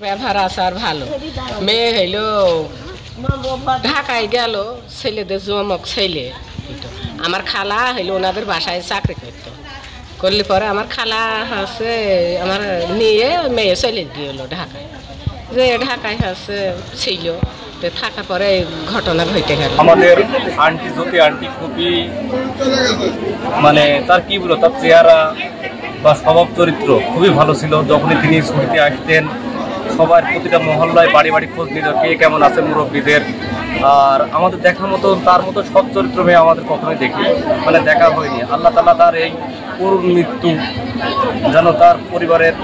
ব্যবহার আচার ভালো। মেয়ে হইলো ঢাকায় গেল, ছেলেদের জমক ছেলে। আমার খালা হইলো ওনাদের বাসায় চাকরি করতো, করলে পরে আমার খালা হচ্ছে আমার নিয়ে মেয়ে চলে গেল ঢাকায়। যে ঢাকায় হচ্ছে ছিল, থাকার পরে ঘটনা ঘটে গেল। আমাদের আন্টি জ্যোতি আন্টি খুবই মানে তার কি বলো, তার চেহারা বা স্বভাব চরিত্র খুবই ভালো ছিল। যখনই তিনি ছুটিতে আসতেন সবার প্রতিটা মহল্লায় বাড়ি বাড়ি খোঁজ নিত কে কেমন আছে মুরব্বীদের। আর আমাদের দেখার মতো তার মতো সৎ চরিত্র মেয়ে আমাদের কখনোই দেখি মানে দেখা হয়নি। আল্লাহ তাআলা তার এই করুণ মৃত্যু যেন তার পরিবারের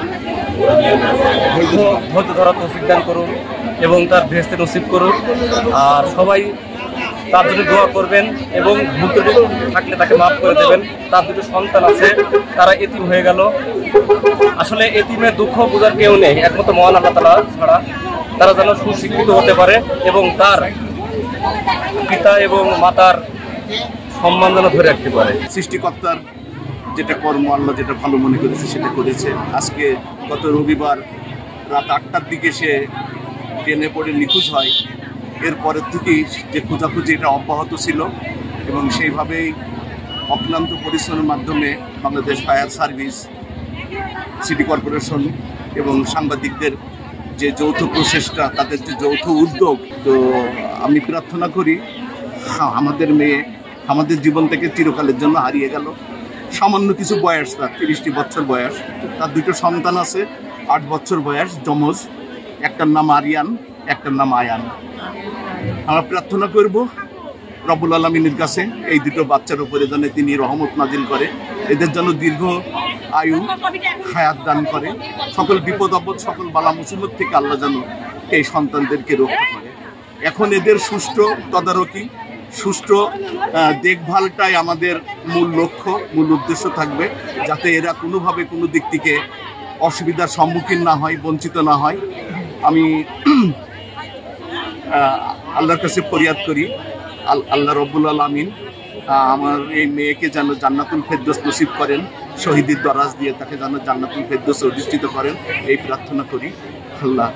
ধৈর্য ধরা তৌফিক দান করুন এবং তার বেহেশতে নসিব করুন। আর সবাই তার জন্য দোয়া করবেন এবং ভুল ত্রুটি থাকলে তাকে মাফ করে দেবেন। তার দুটো সন্তান আছে, তারা এতিম হয়ে গেল। আসলে এতিমের দুঃখ বোঝার কেউ নেই একমাত্র মহান আল্লাহ তাআলা ছাড়া। তারা যেন সুশিক্ষিত হতে পারে এবং তার পিতা এবং মাতার সম্মান যেন ধরে রাখতে পারে। সৃষ্টিকর্তার যেটা কর্ম, আল্লাহ যেটা ভালো মনে করেছে সেটা করেছে। আজকে গত রবিবার রাত 8টার দিকে সে ট্রেনে পড়ে নিখোঁজ হয়। এরপরের থেকেই যে খোঁজাখুঁজি এটা অব্যাহত ছিল এবং সেইভাবেই অক্লান্ত পরিশ্রমের মাধ্যমে Bangladesh fire service, city corporation এবং সাংবাদিকদের যে যৌথ প্রচেষ্টা, তাদের যে যৌথ উদ্যোগ, তো আমি প্রার্থনা করি আমাদের মেয়ে আমাদের জীবন থেকে চিরকালের জন্য হারিয়ে গেল। সামান্য কিছু বয়স, তার 30টি বছর বয়স। তার দুটো সন্তান আছে, 8 বছর বয়স, যমজ। একটার নাম আরিয়ান, একটার নাম আয়ান। আমরা প্রার্থনা করব রব্বুল আলামিনের কাছে এই দুটো বাচ্চার উপরে যেন তিনি রহমত নাজিল করে, এদের যেন দীর্ঘ আয়ু হায়াত দান করে, সকল বিপদ আপদ সকল বালা মুসিবত থেকে আল্লাহ যেন এই সন্তানদেরকে রক্ষা করে। এখন এদের সুষ্ঠু তদারকি, সুষ্ঠু দেখভালটাই আমাদের মূল লক্ষ্য, মূল উদ্দেশ্য থাকবে, যাতে এরা কোনোভাবে কোনো দিক থেকে অসুবিধার সম্মুখীন না হয়, বঞ্চিত না হয়। আমি আল্লাহর কাছে ফরিয়াদ করি আল্লাহ রব্বুল আলামিন আমার এই মেয়েকে যেন জান্নাতুল ফেরদৌস নসিব করেন, শহীদের দরাজ দিয়ে তাকে যেন জান্নাতুল ফেরদৌসে অধিষ্ঠিত করেন, এই প্রার্থনা করি। আল্লাহ।